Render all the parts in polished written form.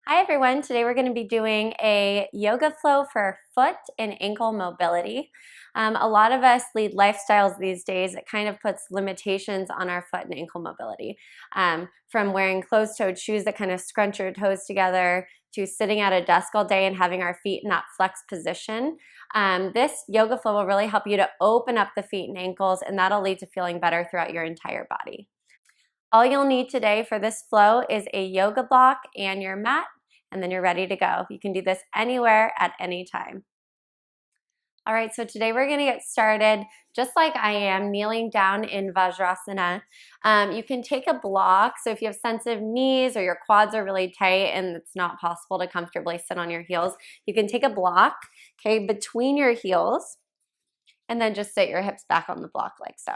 Hi everyone, today we're going to be doing a yoga flow for foot and ankle mobility. A lot of us lead lifestyles these days that kind of puts limitations on our foot and ankle mobility. From wearing closed-toed shoes that kind of scrunch your toes together to sitting at a desk all day and having our feet in that flexed position. This yoga flow will really help you to open up the feet and ankles, and that'll lead to feeling better throughout your entire body. All you'll need today for this flow is a yoga block and your mat, and then you're ready to go. You can do this anywhere at any time. All right, so today we're gonna get started just like I am, kneeling down in Vajrasana. You can take a block, so if you have sensitive knees or your quads are really tight and it's not possible to comfortably sit on your heels, you can take a block, okay, between your heels, and then just sit your hips back on the block like so,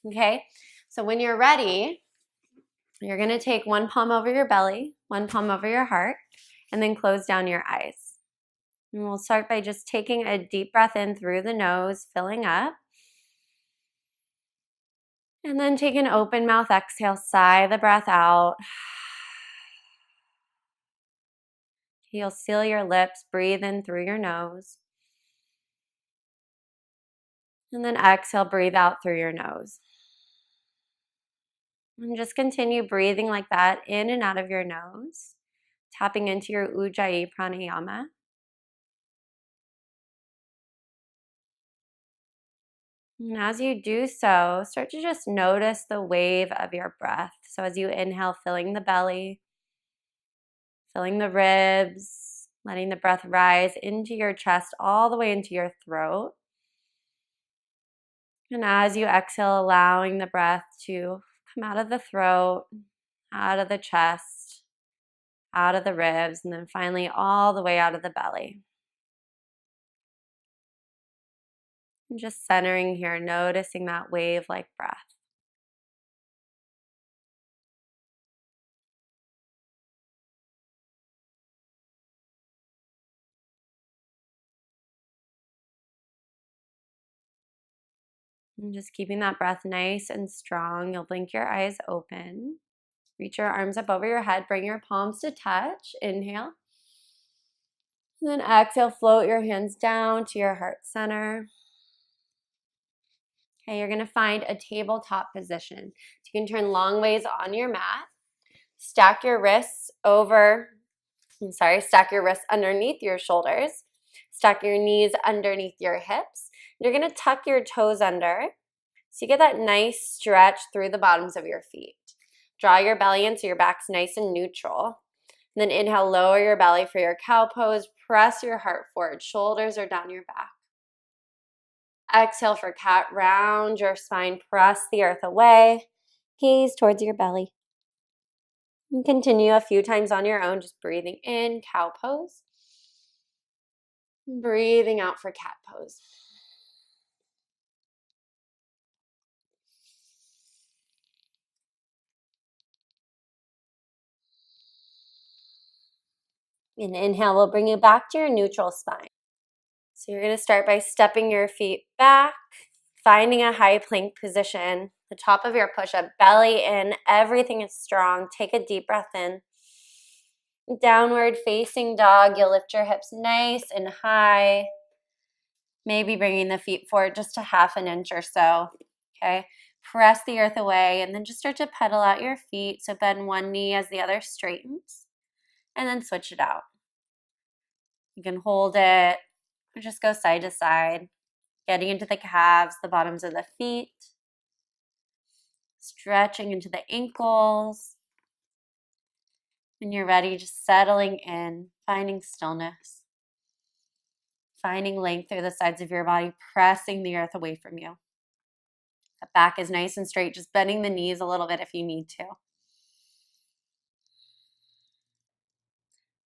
okay? So when you're ready, you're gonna take one palm over your belly, one palm over your heart, and then close down your eyes. And we'll start by just taking a deep breath in through the nose, filling up. And then take an open mouth exhale, sigh the breath out. You'll seal your lips, breathe in through your nose. And then exhale, breathe out through your nose. And just continue breathing like that in and out of your nose, tapping into your Ujjayi pranayama. And as you do so, start to just notice the wave of your breath. So as you inhale, filling the belly, filling the ribs, letting the breath rise into your chest all the way into your throat. And as you exhale, allowing the breath to come out of the throat, out of the chest, out of the ribs, and then finally all the way out of the belly. And just centering here, noticing that wave-like breath. And just keeping that breath nice and strong. You'll blink your eyes open. Reach your arms up over your head. Bring your palms to touch. Inhale. And then exhale, float your hands down to your heart center. Okay, you're going to find a tabletop position. So you can turn long ways on your mat. Stack your wrists stack your wrists underneath your shoulders. Stack your knees underneath your hips. You're going to tuck your toes under. So you get that nice stretch through the bottoms of your feet. Draw your belly in so your back's nice and neutral. And then inhale, lower your belly for your cow pose. Press your heart forward. Shoulders are down your back. Exhale for cat. Round your spine. Press the earth away. Gaze towards your belly. And continue a few times on your own, just breathing in, cow pose. Breathing out for cat pose. And inhale will bring you back to your neutral spine. So you're going to start by stepping your feet back, finding a high plank position, the top of your push-up, belly in, everything is strong. Take a deep breath in. Downward facing dog, you'll lift your hips nice and high, maybe bringing the feet forward just a half an inch or so, okay? Press the earth away and then just start to pedal out your feet. So bend one knee as the other straightens and then switch it out. You can hold it or just go side to side, getting into the calves, the bottoms of the feet, stretching into the ankles. When you're ready, just settling in, finding stillness, finding length through the sides of your body, pressing the earth away from you. The back is nice and straight, just bending the knees a little bit if you need to.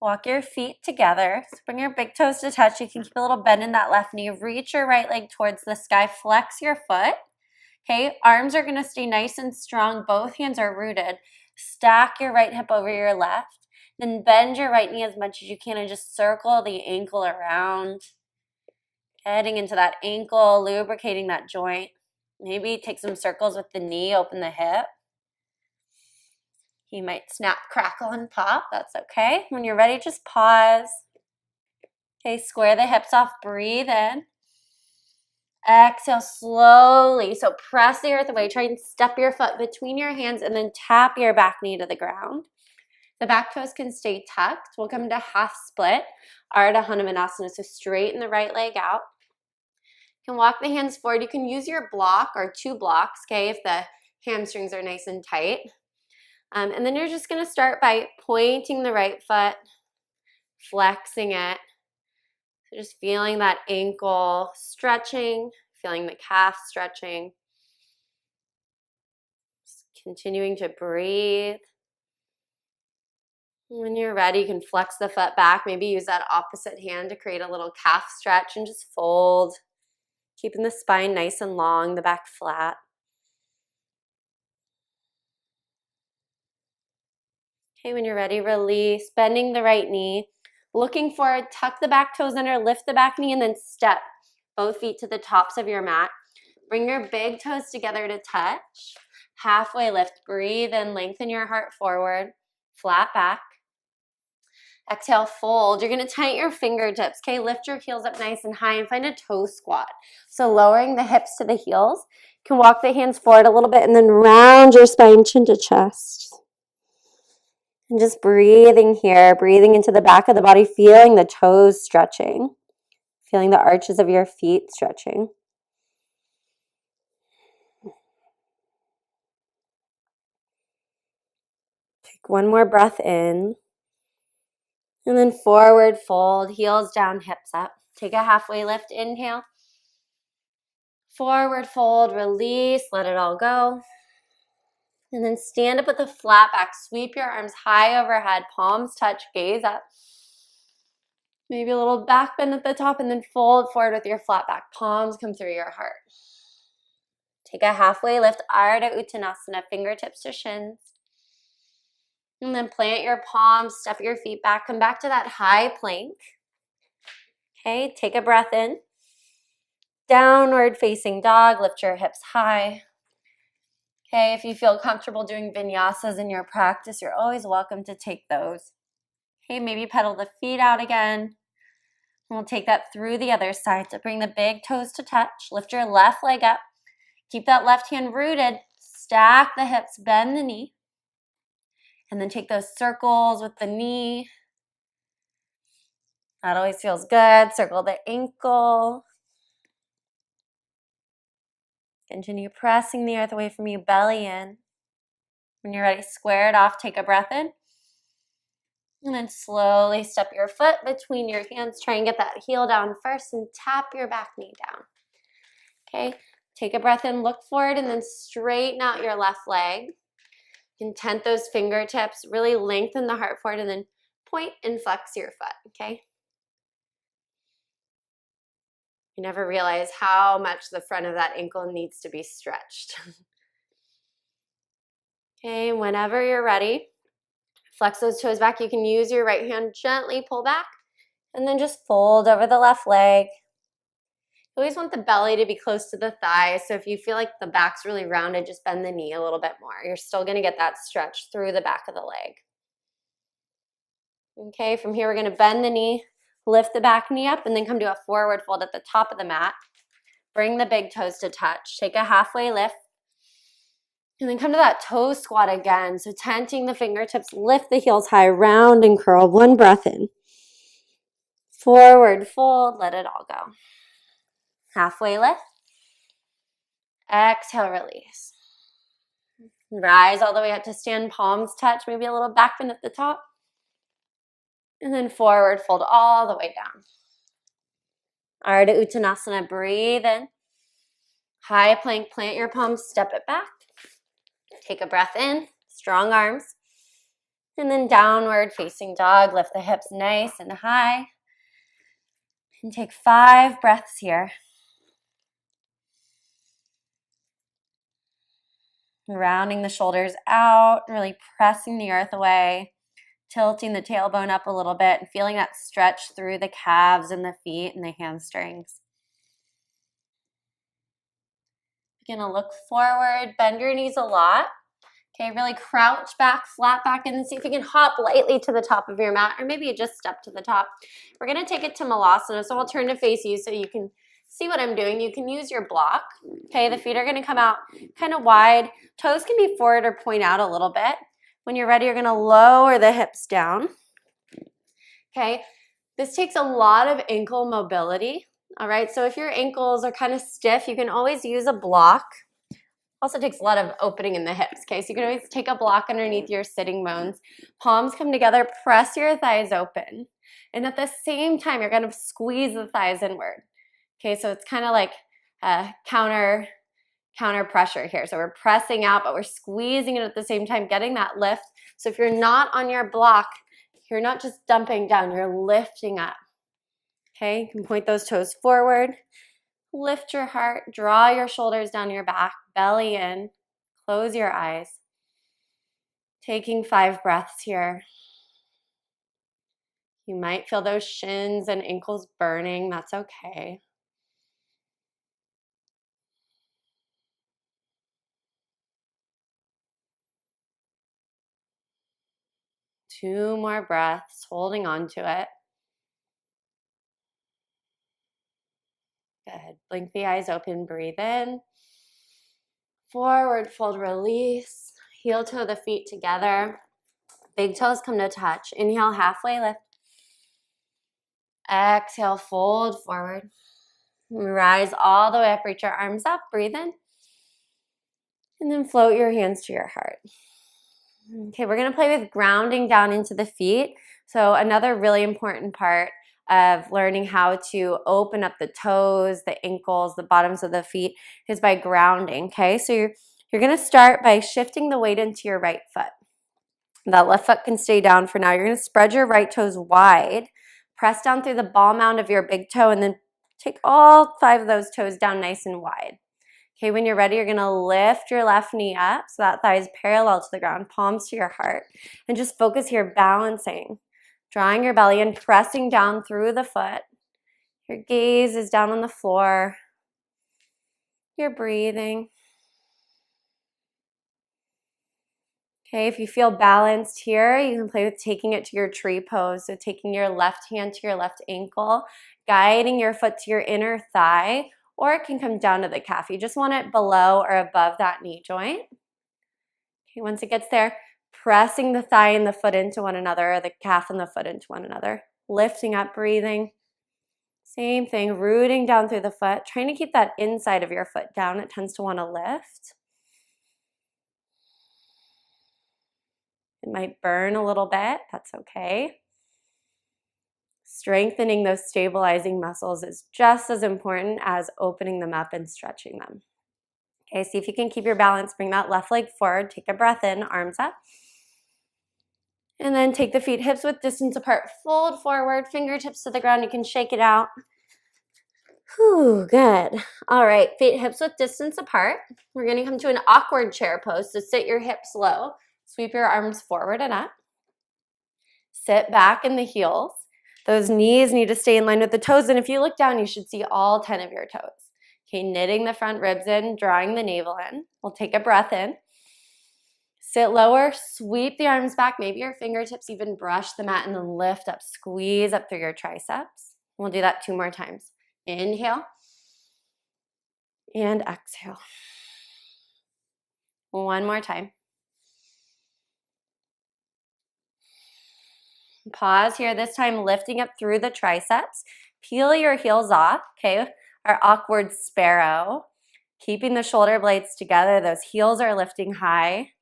Walk your feet together. So bring your big toes to touch. You can keep a little bend in that left knee. Reach your right leg towards the sky. Flex your foot. Okay, arms are going to stay nice and strong. Both hands are rooted. Stack your right hip over your left. Then bend your right knee as much as you can and just circle the ankle around. Heading into that ankle, lubricating that joint. Maybe take some circles with the knee, open the hip. You might snap, crackle, and pop. That's okay. When you're ready, just pause. Okay, square the hips off, breathe in. Exhale slowly. So press the earth away. Try and step your foot between your hands and then tap your back knee to the ground. The back toes can stay tucked. We'll come to half split, Ardha Hanumanasana, so straighten the right leg out. You can walk the hands forward. You can use your block or two blocks, okay, if the hamstrings are nice and tight. And then you're just going to start by pointing the right foot, flexing it. So just feeling that ankle stretching, feeling the calf stretching. Just continuing to breathe. When you're ready, you can flex the foot back. Maybe use that opposite hand to create a little calf stretch and just fold. Keeping the spine nice and long, the back flat. Okay, when you're ready, release, bending the right knee. Looking forward, tuck the back toes under, lift the back knee, and then step both feet to the tops of your mat. Bring your big toes together to touch. Halfway lift, breathe in, lengthen your heart forward, flat back. Exhale, fold. You're going to tighten your fingertips, okay? Lift your heels up nice and high and find a toe squat. So lowering the hips to the heels. You can walk the hands forward a little bit and then round your spine, chin to chest. And just breathing here, breathing into the back of the body, feeling the toes stretching, feeling the arches of your feet stretching. Take one more breath in. And then forward fold, heels down, hips up. Take a halfway lift, inhale. Forward fold, release, let it all go. And then stand up with a flat back. Sweep your arms high overhead, palms touch, gaze up. Maybe a little back bend at the top and then fold forward with your flat back. Palms come through your heart. Take a halfway lift, Ardha Uttanasana, fingertips to shins. And then plant your palms, step your feet back, come back to that high plank. Okay, take a breath in. Downward facing dog, lift your hips high. Okay, if you feel comfortable doing vinyasas in your practice, you're always welcome to take those. Okay, maybe pedal the feet out again. And we'll take that through the other side. So bring the big toes to touch. Lift your left leg up. Keep that left hand rooted. Stack the hips, bend the knee. And then take those circles with the knee. That always feels good. Circle the ankle. Continue pressing the earth away from you, belly in. When you're ready, square it off, take a breath in. And then slowly step your foot between your hands. Try and get that heel down first and tap your back knee down. Okay, take a breath in, look forward, and then straighten out your left leg. You can tent those fingertips, really lengthen the heart forward, and then point and flex your foot, okay? You never realize how much the front of that ankle needs to be stretched. Okay, whenever you're ready, flex those toes back. You can use your right hand, gently pull back, and then just fold over the left leg. You always want the belly to be close to the thigh, so if you feel like the back's really rounded, just bend the knee a little bit more. You're still going to get that stretch through the back of the leg. Okay, from here we're going to bend the knee, lift the back knee up, and then come to a forward fold at the top of the mat. Bring the big toes to touch. Take a halfway lift. And then come to that toe squat again. So tenting the fingertips, lift the heels high, round and curl. One breath in. Forward fold, let it all go. Halfway lift. Exhale, release. Rise all the way up to stand, palms touch, maybe a little back bend at the top. And then forward fold all the way down. Ardha Uttanasana, breathe in. High plank, plant your palms, step it back. Take a breath in, strong arms. And then downward facing dog, lift the hips nice and high. And take 5 breaths here. Rounding the shoulders out, really pressing the earth away. Tilting the tailbone up a little bit and feeling that stretch through the calves and the feet and the hamstrings. You're going to look forward, bend your knees a lot. Okay, really crouch back, flat back, and then see if you can hop lightly to the top of your mat, or maybe you just step to the top. We're gonna take it to Malasana, so I'll turn to face you so you can see what I'm doing. You can use your block. Okay, the feet are gonna come out kind of wide. Toes can be forward or point out a little bit. When you're ready, you're gonna lower the hips down. Okay, this takes a lot of ankle mobility. All right, so if your ankles are kind of stiff, you can always use a block. Also takes a lot of opening in the hips, okay? So you can always take a block underneath your sitting bones. Palms come together, press your thighs open. And at the same time, you're gonna squeeze the thighs inward. Okay, so it's kind of like counter pressure here. So we're pressing out, but we're squeezing it at the same time, getting that lift. So if you're not on your block, you're not just dumping down, you're lifting up. Okay, you can point those toes forward. Lift your heart, draw your shoulders down your back, belly in, close your eyes. Taking 5 breaths here. You might feel those shins and ankles burning, that's okay. Two more breaths, holding on to it. Good. Blink the eyes open, breathe in. Forward fold, release. Heel toe the feet together. Big toes come to touch. Inhale, halfway lift. Exhale, fold forward. Rise all the way up, reach your arms up, breathe in. And then float your hands to your heart. Okay, we're gonna play with grounding down into the feet. So another really important part of learning how to open up the toes, the ankles, the bottoms of the feet is by grounding, okay? So you're gonna start by shifting the weight into your right foot. That left foot can stay down for now. You're gonna spread your right toes wide, press down through the ball mound of your big toe, and then take all 5 of those toes down nice and wide. Okay, when you're ready, you're gonna lift your left knee up so that thigh is parallel to the ground, palms to your heart, and just focus here, balancing, drawing your belly in, pressing down through the foot. Your gaze is down on the floor. You're breathing. Okay, if you feel balanced here, you can play with taking it to your tree pose. So taking your left hand to your left ankle, guiding your foot to your inner thigh, or it can come down to the calf. You just want it below or above that knee joint. Okay, once it gets there, pressing the thigh and the foot into one another, or the calf and the foot into one another. Lifting up, breathing. Same thing, rooting down through the foot, trying to keep that inside of your foot down. It tends to want to lift. It might burn a little bit, that's okay. Strengthening those stabilizing muscles is just as important as opening them up and stretching them. Okay, see if you can keep your balance. Bring that left leg forward. Take a breath in, arms up. And then take the feet hips width distance apart. Fold forward, fingertips to the ground. You can shake it out. Whew, good. All right, feet hips width distance apart. We're going to come to an awkward chair pose. So sit your hips low. Sweep your arms forward and up. Sit back in the heels. Those knees need to stay in line with the toes. And if you look down, you should see all 10 of your toes. Okay, knitting the front ribs in, drawing the navel in. We'll take a breath in. Sit lower, sweep the arms back. Maybe your fingertips even brush the mat and then lift up. Squeeze up through your triceps. We'll do that 2 more times. Inhale and exhale. 1 more time. Pause here, this time lifting up through the triceps. Peel your heels off, okay? Our awkward sparrow. Keeping the shoulder blades together, those heels are lifting high.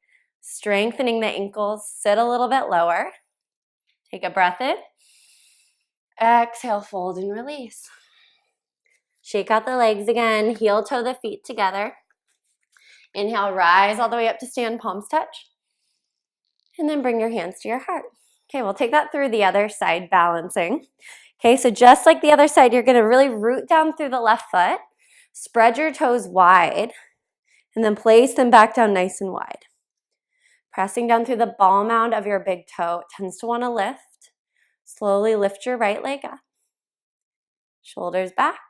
Strengthening the ankles, sit a little bit lower. Take a breath in. Exhale, fold and release. Shake out the legs again, heel toe the feet together. Inhale, rise all the way up to stand, palms touch. And then bring your hands to your heart. Okay, we'll take that through the other side, balancing. Okay, so just like the other side, you're gonna really root down through the left foot, spread your toes wide, and then place them back down nice and wide. Pressing down through the ball mound of your big toe. It tends to wanna lift. Slowly lift your right leg up. Shoulders back,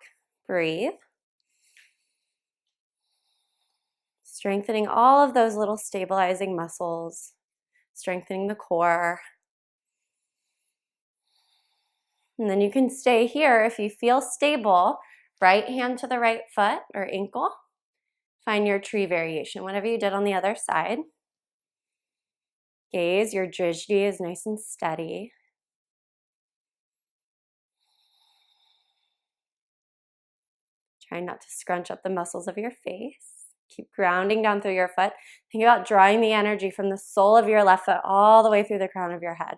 breathe. Strengthening all of those little stabilizing muscles, strengthening the core. And then you can stay here if you feel stable. Right hand to the right foot or ankle. Find your tree variation, whatever you did on the other side. Gaze, your drishti is nice and steady. Try not to scrunch up the muscles of your face. Keep grounding down through your foot. Think about drawing the energy from the sole of your left foot all the way through the crown of your head.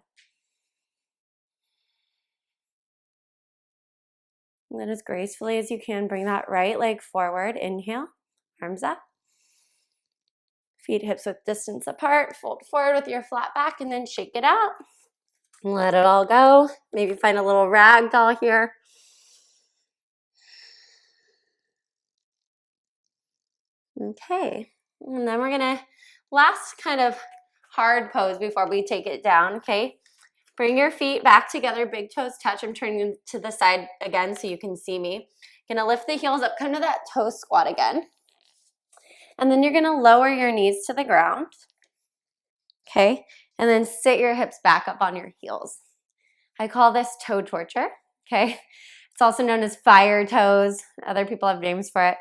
And then as gracefully as you can, bring that right leg forward. Inhale, arms up. Feet hips width distance apart. Fold forward with your flat back and then shake it out. Let it all go. Maybe find a little rag doll here. Okay, and then we're gonna, last kind of hard pose before we take it down, okay? Bring your feet back together, big toes touch. I'm turning them to the side again so you can see me. Gonna lift the heels up, come to that toe squat again. And then you're gonna lower your knees to the ground, okay? And then sit your hips back up on your heels. I call this toe torture, okay? It's also known as fire toes. Other people have names for it.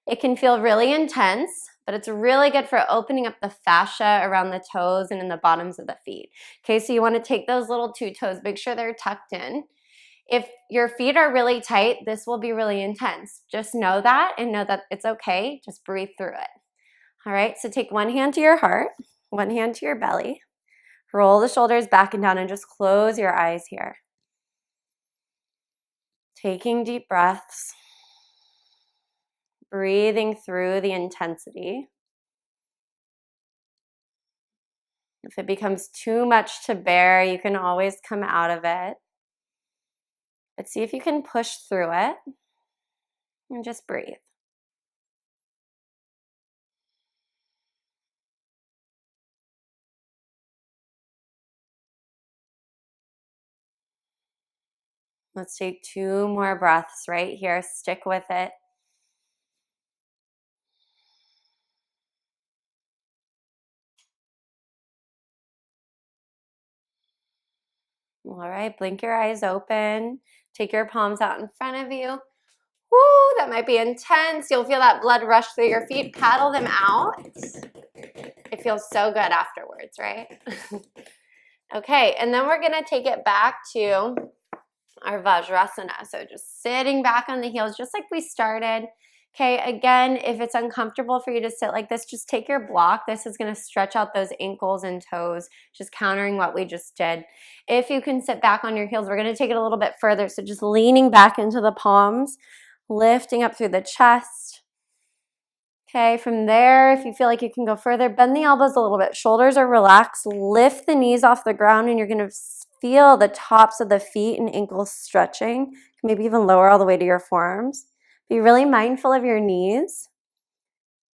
It can feel really intense, but it's really good for opening up the fascia around the toes and in the bottoms of the feet. Okay, so you want to take those little two toes, make sure they're tucked in. If your feet are really tight, this will be really intense. Just know that and know that it's okay. Just breathe through it. All right, so take one hand to your heart, one hand to your belly. Roll the shoulders back and down and just close your eyes here. Taking deep breaths. Breathing through the intensity. If it becomes too much to bear, you can always come out of it. But see if you can push through it and just breathe. Let's take 2 more breaths right here. Stick with it. All right, blink your eyes open. Take your palms out in front of you. Woo, that might be intense. You'll feel that blood rush through your feet. Paddle them out. It feels so good afterwards, right? Okay, and then we're gonna take it back to our Vajrasana. So just sitting back on the heels, just like we started. Okay, again, if it's uncomfortable for you to sit like this, just take your block. This is gonna stretch out those ankles and toes, just countering what we just did. If you can sit back on your heels, we're gonna take it a little bit further. So just leaning back into the palms, lifting up through the chest. Okay, from there, if you feel like you can go further, bend the elbows a little bit. Shoulders are relaxed. Lift the knees off the ground and you're gonna feel the tops of the feet and ankles stretching. Maybe even lower all the way to your forearms. Be really mindful of your knees.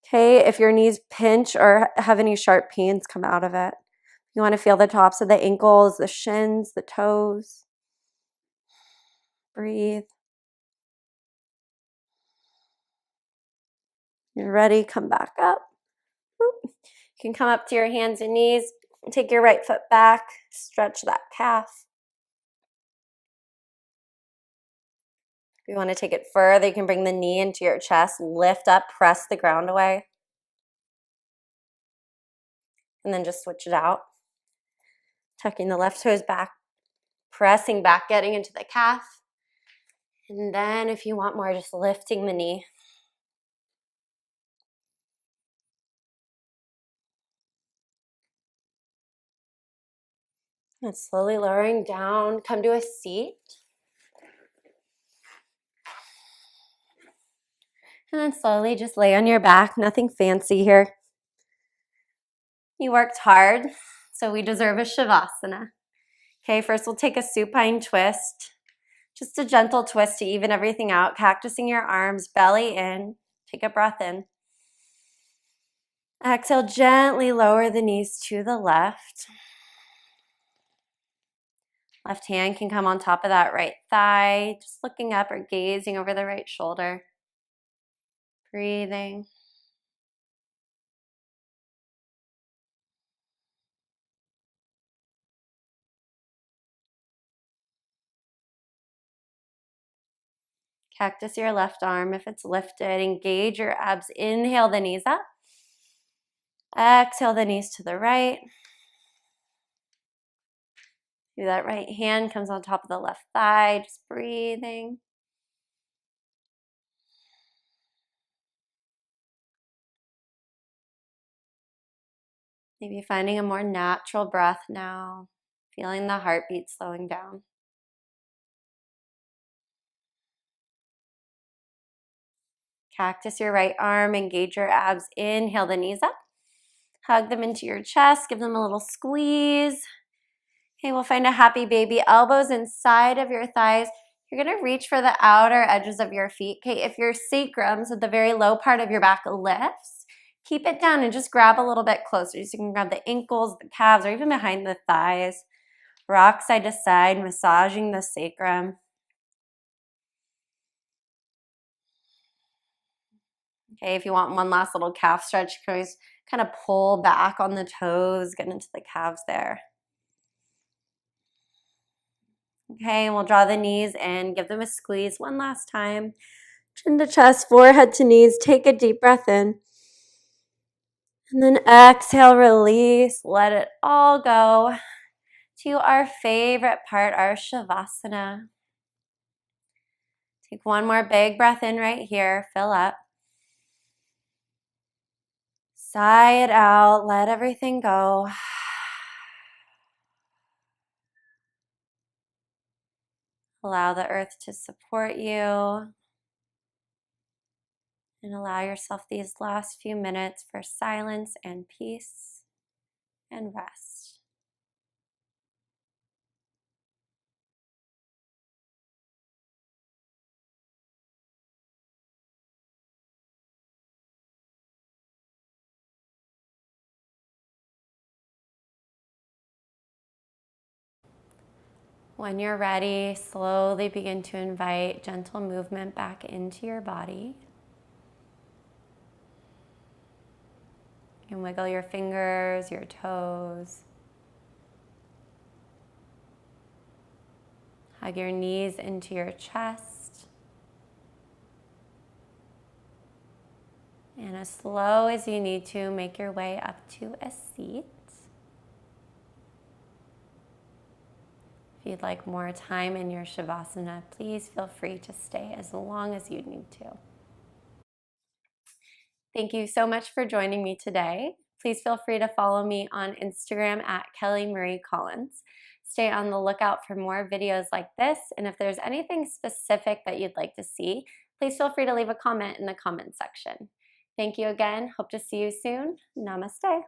Okay, if your knees pinch or have any sharp pains, come out of it. You want to feel the tops of the ankles, the shins, the toes. Breathe. You're ready, come back up. You can come up to your hands and knees. Take your right foot back, stretch that calf. If you want to take it further, you can bring the knee into your chest, lift up, press the ground away. And then just switch it out. Tucking the left toes back, pressing back, getting into the calf. And then if you want more, just lifting the knee. And slowly lowering down, come to a seat. And then slowly just lay on your back, nothing fancy here. You worked hard, so we deserve a Shavasana. Okay, first we'll take a supine twist. Just a gentle twist to even everything out, cactusing your arms, belly in. Take a breath in. Exhale, gently lower the knees to the left. Left hand can come on top of that right thigh, just looking up or gazing over the right shoulder. Breathing. Cactus your left arm if it's lifted. Engage your abs. Inhale the knees up. Exhale the knees to the right. Do that right hand comes on top of the left thigh, just breathing. Maybe finding a more natural breath now, feeling the heartbeat slowing down. Cactus your right arm, engage your abs. Inhale the knees up. Hug them into your chest, give them a little squeeze. Okay, we'll find a happy baby. Elbows inside of your thighs. You're gonna reach for the outer edges of your feet. Okay, if your sacrum, so the very low part of your back, lifts, keep it down and just grab a little bit closer. So you can grab the ankles, the calves, or even behind the thighs. Rock side to side, massaging the sacrum. Okay, if you want one last little calf stretch, you can always kind of pull back on the toes, get into the calves there. Okay, and we'll draw the knees in, give them a squeeze one last time. Chin to chest, forehead to knees. Take a deep breath in. And then exhale, release. Let it all go to our favorite part, our Shavasana. Take one more big breath in right here. Fill up. Sigh it out. Let everything go. Allow the earth to support you. And allow yourself these last few minutes for silence and peace and rest. When you're ready, slowly begin to invite gentle movement back into your body. You can wiggle your fingers, your toes. Hug your knees into your chest. And as slow as you need to, make your way up to a seat. If you'd like more time in your Shavasana, please feel free to stay as long as you need to. Thank you so much for joining me today. Please feel free to follow me on Instagram at Kelly Marie Collins. Stay on the lookout for more videos like this, and if there's anything specific that you'd like to see, please feel free to leave a comment in the comment section. Thank you again. Hope to see you soon. Namaste.